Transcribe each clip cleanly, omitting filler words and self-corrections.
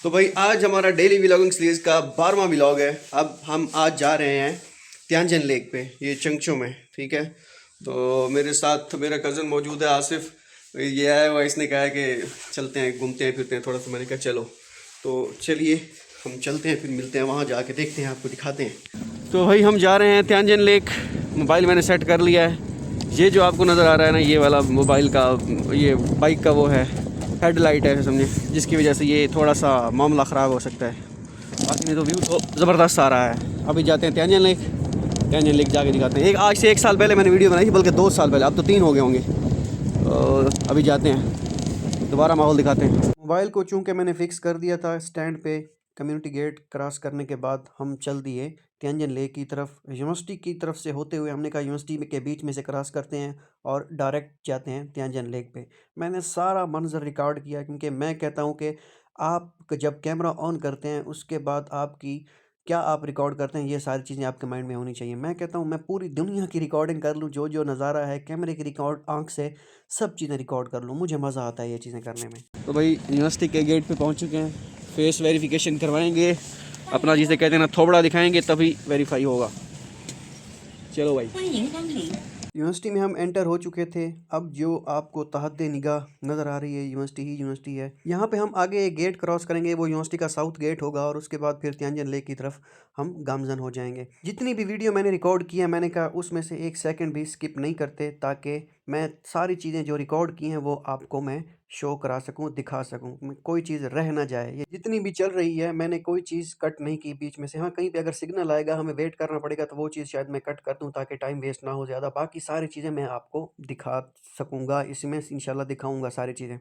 तो भाई आज हमारा डेली व्लॉगिंग सीरीज़ का 12वां व्लॉग है। अब हम आज जा रहे हैं त्यानजन लेक पे, ये चंगचो में, ठीक है। तो मेरे साथ मेरा कज़न मौजूद है आसिफ, ये आया हुआ, इसने कहा है कि चलते हैं घूमते हैं फिरते हैं थोड़ा सा। मैंने कहा चलो, तो चलिए हम चलते हैं, फिर मिलते हैं वहाँ जाके, देखते हैं, आपको दिखाते हैं। तो भाई हम जा रहे हैं त्यानजन लेक। मोबाइल मैंने सेट कर लिया है। ये जो आपको नज़र आ रहा है ना, ये वाला मोबाइल का, ये बाइक का वो है, हेडलाइट है समझे, जिसकी वजह से ये थोड़ा सा मामला ख़राब हो सकता है। बाकी नहीं तो व्यू तो ज़बरदस्त आ रहा है। अभी जाते हैं त्यानजन लेक। त्यानजन लेक जाके दिखाते हैं। आज से 1 साल पहले मैंने वीडियो बनाई थी, बल्कि 2 साल पहले, अब तो 3 हो गए होंगे। तो अभी जाते हैं, दोबारा माहौल दिखाते हैं। मोबाइल को चूँकि मैंने फ़िक्स कर दिया था स्टैंड पे, कम्युनिटी गेट क्रॉस करने के बाद हम चल दिए त्यानजन लेक की तरफ। यूनिवर्सिटी की तरफ से होते हुए हमने कहा यूनिवर्सिटी के बीच में से क्रॉस करते हैं और डायरेक्ट जाते हैं त्यानजन लेक पे। मैंने सारा मंजर रिकॉर्ड किया, क्योंकि मैं कहता हूँ कि आप जब कैमरा ऑन करते हैं उसके बाद आपकी क्या आप रिकॉर्ड करते हैं, ये सारी चीज़ें आपके माइंड में होनी चाहिए। मैं कहता हूँ मैं पूरी दुनिया की रिकॉर्डिंग कर लूँ, जो जो नज़ारा है कैमरे की रिकॉर्ड, आँख से सब चीज़ें रिकॉर्ड कर लूँ, मुझे मज़ा आता है ये चीज़ें करने में। तो भाई यूनिवर्सिटी के गेट पे पहुँच चुके हैं, फेस वेरिफिकेशन करवाएंगे, अपना जिसे कहते हैं ना थोबड़ा दिखाएंगे, तभी वेरीफाई होगा। चलो भाई, यूनिवर्सिटी में हम एंटर हो चुके थे। अब जो आपको तहद्दे निगाह नज़र आ रही है, यूनिवर्सिटी ही यूनिवर्सिटी है। यहाँ पे हम आगे एक गेट क्रॉस करेंगे, वो यूनिवर्सिटी का साउथ गेट होगा, और उसके बाद फिर त्यानजन लेक की तरफ हम गामजन हो जाएंगे। जितनी भी वीडियो मैंने रिकॉर्ड की है, मैंने कहा उसमें से 1 सेकंड भी स्किप नहीं करते, ताकि मैं सारी चीज़ें जो रिकॉर्ड की हैं वो आपको मैं शो करा सकूं, दिखा सकूं, कोई चीज़ रह ना जाए। ये जितनी भी चल रही है मैंने कोई चीज़ कट नहीं की बीच में से। हाँ, कहीं पे अगर सिग्नल आएगा हमें वेट करना पड़ेगा, तो वो चीज़ शायद मैं कट कर दूं, ताकि टाइम वेस्ट ना हो ज़्यादा। बाकी सारी चीज़ें मैं आपको दिखा सकूँगा, इसमें इंशाल्लाह दिखाऊँगा सारी चीज़ें।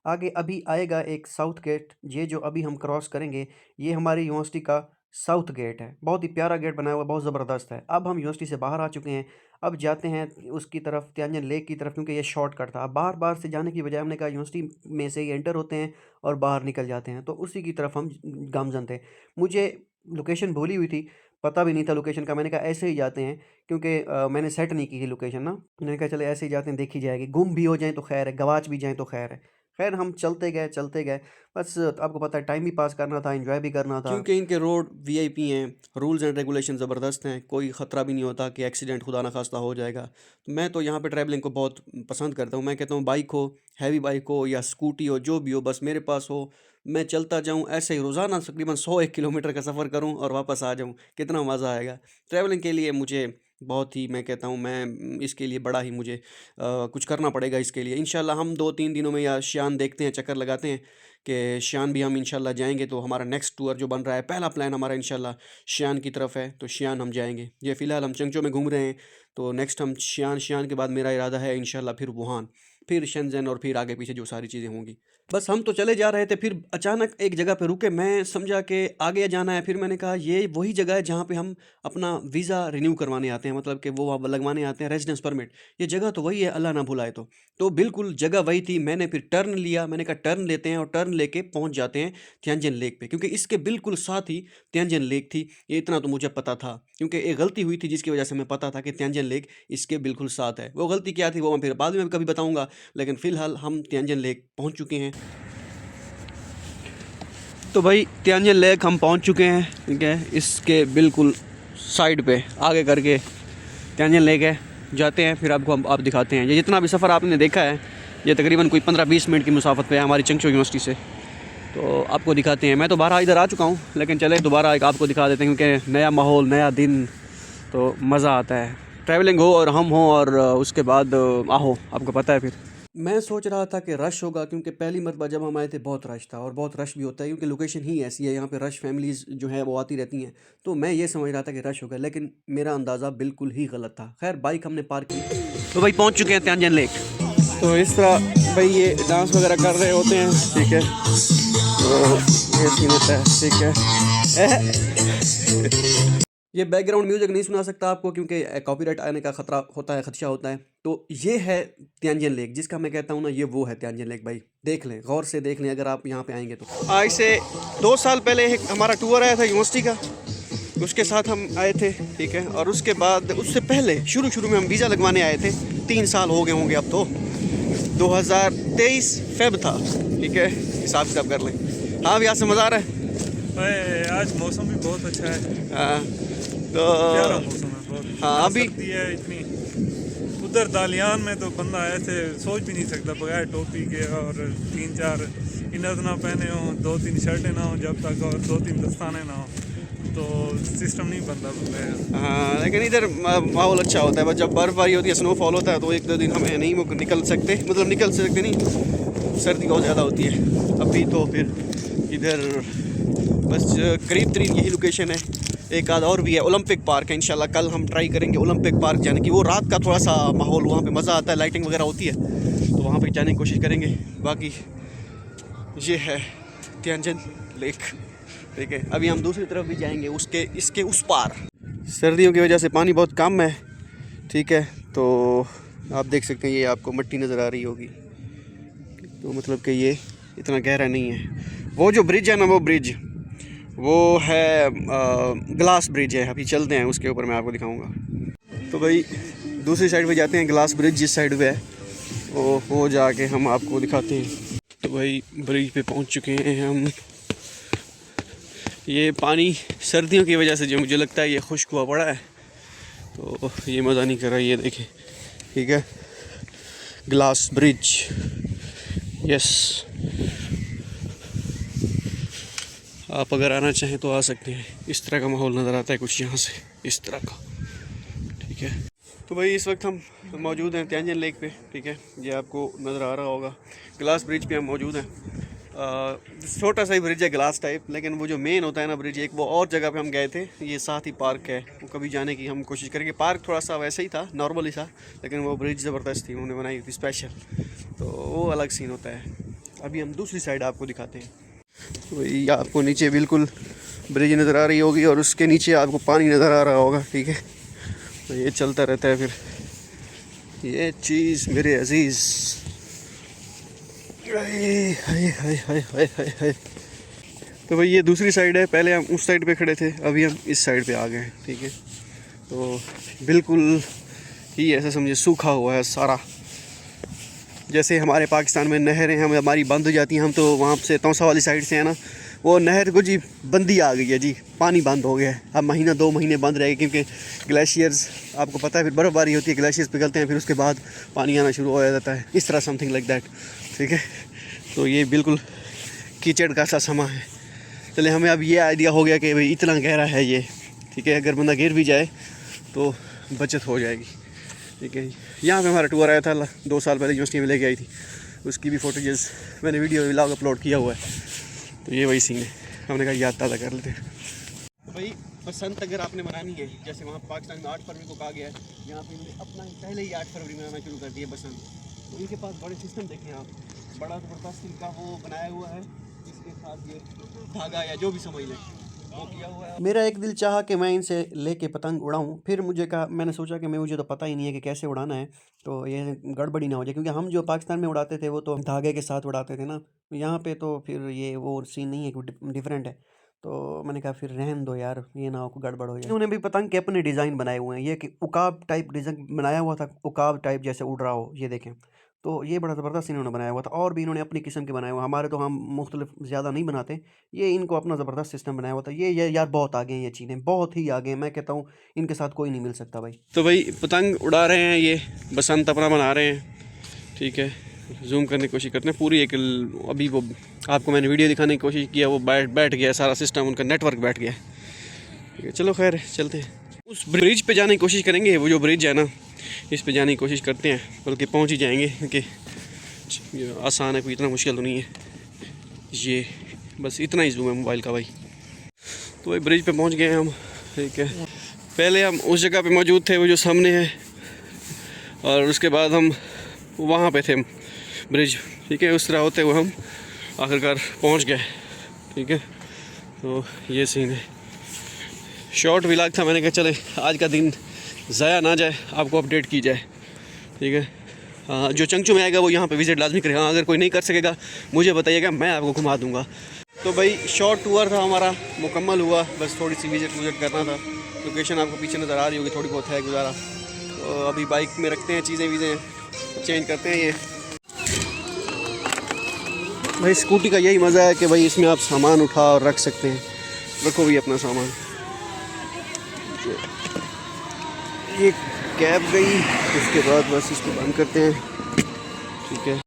आगे अभी आएगा एक साउथ गेट, ये जो अभी हम क्रॉस करेंगे ये हमारी यूनिवर्सिटी का साउथ गेट है। बहुत ही प्यारा गेट बनाया हुआ है, बहुत ज़बरदस्त है। अब हम यूनिवर्सिटी से बाहर आ चुके हैं, अब जाते हैं उसकी तरफ, त्यानजन लेक की तरफ, क्योंकि ये शॉर्टकट था। अब बार बार से जाने की बजाय हमने कहा यूनिवर्सिटी में से ही एंटर होते हैं और बाहर निकल जाते हैं, तो उसी की तरफ हम गामजन थे। मुझे लोकेशन भूली हुई थी, पता भी नहीं था लोकेशन का। मैंने कहा ऐसे ही जाते हैं, क्योंकि मैंने सेट नहीं की थी लोकेशन ना। मैंने कहा चले ऐसे ही जाते हैं, देखी जाएगी, गुम भी हो जाएँ तो खैर है, गवाच भी जाएँ तो खैर है। खैर हम चलते गए, बस आपको पता है टाइम भी पास करना था, एंजॉय भी करना था, क्योंकि इनके रोड वीआईपी हैं, रूल्स एंड रेगुलेशन ज़बरदस्त हैं, कोई ख़तरा भी नहीं होता कि एक्सीडेंट खुदा ना खास्ता हो जाएगा। तो मैं तो यहाँ पे ट्रैवलिंग को बहुत पसंद करता हूँ। मैं कहता हूँ बाइक हो, हैवी बाइक हो या स्कूटी हो, जो भी हो, बस मेरे पास हो, मैं चलता जाऊँ ऐसे ही, रोज़ाना तकरीबन 101 किलोमीटर का सफ़र करूँ और वापस आ जाऊँ, कितना मज़ा आएगा। ट्रैवलिंग के लिए मुझे बहुत ही, मैं कहता हूँ मैं इसके लिए बड़ा ही मुझे कुछ करना पड़ेगा इसके लिए। इंशाल्लाह हम 2-3 दिनों में या शान देखते हैं, चक्कर लगाते हैं कि शान भी हम इंशाल्लाह जाएंगे। तो हमारा नेक्स्ट टूर जो बन रहा है, पहला प्लान हमारा इंशाल्लाह शान की तरफ है, तो शान हम जाएंगे। ये फ़िलहाल हम चंगचो में घूम रहे हैं, तो नेक्स्ट हम शान के बाद मेरा इरादा है इंशाल्लाह फिर वुहान, फिर शेंज़ेन, और फिर आगे पीछे जो सारी चीज़ें होंगी। बस हम तो चले जा रहे थे, फिर अचानक एक जगह पे रुके, मैं समझा कि आगे जाना है। फिर मैंने कहा ये वही जगह है जहाँ पे हम अपना वीज़ा रिन्यू करवाने आते हैं, मतलब कि वो आप लगवाने आते हैं रेजिडेंस परमिट। ये जगह तो वही है, अल्लाह ना भुलाए तो बिल्कुल जगह वही थी। मैंने फिर टर्न लिया, मैंने कहा टर्न लेते हैं और टर्न लेके पहुँच जाते हैं त्यानजन लेक पे, क्योंकि इसके बिल्कुल साथ ही त्यानजन लेक थी। ये इतना तो मुझे पता था, क्योंकि एक गलती हुई थी जिसकी वजह से मैं पता था कि त्यानजन लेक इसके बिल्कुल साथ है। वो गलती क्या थी वो मैं फिर बाद में कभी बताऊँगा, लेकिन फ़िलहाल हम त्यानजन लेक पहुँच चुके हैं। तो भाई त्यानजन लेक हम पहुंच चुके हैं, ठीक है। इसके बिल्कुल साइड पे आगे करके त्यानजन लेक है, जाते हैं फिर आपको आप दिखाते हैं। ये जितना भी सफ़र आपने देखा है, ये तकरीबन कोई 15-20 मिनट की मुसाफत पे है हमारी चंगचो यूनिवर्सिटी से, तो आपको दिखाते हैं। मैं तो बारह इधर आ चुका हूँ, लेकिन चले दोबारा एक आपको दिखा देते हैं, क्योंकि नया माहौल, नया दिन, तो मज़ा आता है। ट्रैवलिंग हो और हम हों, और उसके बाद आहो, आपको पता है। फिर मैं सोच रहा था कि रश होगा, क्योंकि पहली मरतबा जब हम आए थे बहुत रश था, और बहुत रश भी होता है क्योंकि लोकेशन ही ऐसी है, यहाँ पे रश फैमिलीज़ जो है वो आती रहती हैं। तो मैं ये समझ रहा था कि रश होगा, लेकिन मेरा अंदाज़ा बिल्कुल ही गलत था। खैर बाइक हमने पार्क की, तो भाई पहुँच चुके हैं त्यानजन लेक। तो इस तरह भाई ये डांस वगैरह कर रहे होते हैं, ठीक है, तो ये सीन होता है, ठीक है। ये बैकग्राउंड म्यूजिक नहीं सुना सकता आपको, क्योंकि कॉपीराइट आने का खतरा होता है, खदशा होता है। तो ये है त्यानजन लेक, जिसका मैं कहता हूँ ना, ये वो है त्यानजन लेक। भाई देख लें, गौर से देख लें अगर आप यहाँ पे आएंगे तो। आज से 2 साल पहले एक हमारा टूर आया था यूनिवर्सिटी का, उसके साथ हम आए थे, ठीक है। और उसके बाद उससे पहले शुरू में हम वीज़ा लगवाने आए थे, 3 साल हो गए होंगे अब तो, 2023 फेब था, ठीक है, हिसाब कर लें। हाँ, यहाँ से मज़ा आ रहा है। आज मौसम भी बहुत अच्छा है। हाँ, तो प्यारा मौसम है बहुत। हाँ, अभी सर्दी है इतनी। उधर दालियान में तो बंदा ऐसे सोच भी नहीं सकता बगैर टोपी के और 3-4 इनर ना पहने हों, 2-3 शर्टें ना हों जब तक, और 2-3 दस्ताने ना हों, तो सिस्टम नहीं बनता बंदा। हाँ, लेकिन इधर माहौल अच्छा होता है। बस जब बर्फ़बारी होती है, स्नोफॉल होता है, तो 1-2 दिन हमें नहीं निकल सकते, मतलब निकल सकते नहीं, सर्दी बहुत ज़्यादा होती है। अभी तो फिर इधर बस करीब तरीब यही लोकेशन है। एक आध और भी है, ओलंपिक पार्क है। इंशाल्लाह कल हम ट्राई करेंगे ओलंपिक पार्क जाने की। वो रात का थोड़ा सा माहौल, वहाँ पे मज़ा आता है, लाइटिंग वगैरह होती है, तो वहाँ पे जाने की कोशिश करेंगे। बाकी ये है त्यानजन लेक, ठीक है। अभी हम दूसरी तरफ भी जाएंगे, इसके उस पार। सर्दियों की वजह से पानी बहुत कम है, ठीक है। तो आप देख सकते हैं, ये आपको मिट्टी नज़र आ रही होगी, तो मतलब कि ये इतना गहरा नहीं है। वो जो ब्रिज है ना, वो ब्रिज वो है ग्लास ब्रिज है। अभी चलते हैं उसके ऊपर, मैं आपको दिखाऊंगा। तो भाई दूसरी साइड पे जाते हैं, ग्लास ब्रिज जिस साइड पे है वो जाके हम आपको दिखाते हैं। तो भाई ब्रिज पे पहुंच चुके हैं हम। ये पानी सर्दियों की वजह से जो मुझे लगता है ये खुश्क हुआ पड़ा है, तो ये मज़ा नहीं कर रहा। ये देखें, ठीक है, ग्लास ब्रिज, यस। आप अगर आना चाहें तो आ सकते हैं। इस तरह का माहौल नज़र आता है कुछ यहाँ से, इस तरह का, ठीक है। तो भाई इस वक्त हम मौजूद हैं त्यानजन लेक पे, ठीक है। ये आपको नज़र आ रहा होगा, ग्लास ब्रिज पे हम मौजूद हैं। छोटा सा ही ब्रिज है, ग्लास टाइप, लेकिन वो जो मेन होता है ना ब्रिज, एक वो और जगह पे हम गए थे, ये साथ ही पार्क है, वो कभी जाने की हम कोशिश करेंगे। पार्क थोड़ा सा वैसे ही था, नॉर्मल ही था, लेकिन वो ब्रिज ज़बरदस्त थी, उन्होंने बनाई थी स्पेशल, तो वो अलग सीन होता है। अभी हम दूसरी साइड आपको दिखाते हैं। तो ये आपको नीचे बिल्कुल ब्रिज नज़र आ रही होगी, और उसके नीचे आपको पानी नज़र आ रहा होगा, ठीक है। तो ये चलता रहता है फिर ये चीज़ मेरे अजीज़। हाय हाय हाय हाय हाय हाय। तो भाई ये दूसरी साइड है, पहले हम उस साइड पे खड़े थे, अभी हम इस साइड पे आ गए हैं, ठीक है। तो बिल्कुल ही ऐसा समझे सूखा हुआ है सारा। जैसे हमारे पाकिस्तान में नहरें हमारी बंद हो जाती हैं, हम तो वहाँ से तौसा वाली साइड से है ना, वो नहर को जी बंदी आ गई है जी, पानी बंद हो गया है। अब महीना 2 महीने बंद रहेगा, क्योंकि ग्लेशियर्स आपको पता है, फिर बर्फ़बारी होती है, ग्लेशियर्स पिघलते हैं, फिर उसके बाद पानी आना शुरू हो जाता है, इस तरह समथिंग लाइक दैट, ठीक है। तो ये बिल्कुल कीचड़ का सा समा है। चले, हमें अब ये आइडिया हो गया कि भाई इतना गहरा है ये, ठीक है। अगर बंदा गिर भी जाए तो बचत हो जाएगी, ठीक है। यहाँ पे हमारा टूर आया था 2 साल पहले, यूनिवर्सिटी में लेके आई थी, उसकी भी फोटोजेस मैंने वीडियो व्लॉग अपलोड किया हुआ है। तो ये वही सीन है, हमने कहा याद ताज़ा कर लेते हैं। तो भाई बसंत अगर आपने मनानी है, जैसे वहाँ पाकिस्तान में 8 फरवरी को कहा गया है, यहाँ पे अपना पहले ही 8 फरवरी मनाना शुरू कर दिया बसंत। तो इनके पास बड़े सिस्टम देखें आप, बड़ा ज़बरदस्त इनका वो बनाया हुआ है, इसके साथ ये धागा या जो भी समझ लें वो किया हुआ है। मेरा एक दिल चाहा कि मैं इनसे लेके पतंग उड़ाऊं, फिर मैंने सोचा कि मुझे तो पता ही नहीं है कि कैसे उड़ाना है, तो ये गड़बड़ी ना हो जाए, क्योंकि हम जो पाकिस्तान में उड़ाते थे वो तो धागे के साथ उड़ाते थे ना, यहाँ पे तो फिर ये वो सीन नहीं है कि डिफरेंट है। तो मैंने कहा फिर रहन दो यार, ये ना हो गड़बड़ हो जाए। उन्होंने भी पतंग के अपने डिज़ाइन बनाए हुए हैं, ये कि उकाब टाइप डिज़ाइन बनाया हुआ था, उकाब टाइप जैसे उड़ रहा हो, ये देखें। तो ये बड़ा ज़बरदस्त इन्होंने बनाया हुआ था, और भी इन्होंने अपनी किस्म के बनाए हुए। हमारे तो हम मुख्तलिफ ज़्यादा नहीं बनाते, ये इनको अपना ज़बरदस्त सिस्टम बनाया हुआ था। ये यार बहुत आगे हैं, ये चीज़ें बहुत ही आगे हैं, मैं कहता हूँ इनके साथ कोई नहीं मिल सकता भाई। तो भाई पतंग उड़ा रहे हैं, ये बसंत अपना मना रहे हैं, ठीक है। जूम करने की कोशिश करते हैं पूरी एक, अभी वो आपको मैंने वीडियो दिखाने की कोशिश किया, वो बैठ गया सारा सिस्टम, उनका नेटवर्क बैठ गया, ठीक है। चलो खैर चलते हैं, उस ब्रिज पे जाने की कोशिश करेंगे। वो जो ब्रिज है ना, इस पे जाने की कोशिश करते हैं, बल्कि पहुंच ही जाएंगे, क्योंकि आसान है, कोई इतना मुश्किल तो नहीं है। ये बस इतना ही जूम है मोबाइल का भाई। तो भाई ब्रिज पे पहुंच गए हम, ठीक है। पहले हम उस जगह पे मौजूद थे, वो जो सामने है, और उसके बाद हम वहाँ पे थे ब्रिज, ठीक है। उस तरह होते हुए हम आखिरकार पहुँच गए, ठीक है। तो ये सीन है, शॉर्ट व्लॉग था, मैंने कहा चले आज का दिन ज़ाया ना जाए, आपको अपडेट की जाए, ठीक है। हाँ, जो चंगचू में आएगा वो यहाँ पे विज़िट लाजमी करेगा। हाँ, अगर कोई नहीं कर सकेगा मुझे बताइएगा, मैं आपको घुमा दूँगा। तो भाई शॉर्ट टूर था हमारा, मुकम्मल हुआ, बस थोड़ी सी विज़िट करना था। लोकेशन आपको पीछे नज़र आ रही होगी, थोड़ी बहुत है गुजारा। तो अभी बाइक में रखते हैं, चीज़ें चेंज करते हैं। ये भाई स्कूटी का यही मज़ा है कि भाई इसमें आप सामान उठा और रख सकते हैं। रखो भी अपना सामान। ये कैब गई, उसके बाद बस इसको बंद करते हैं। ठीक है।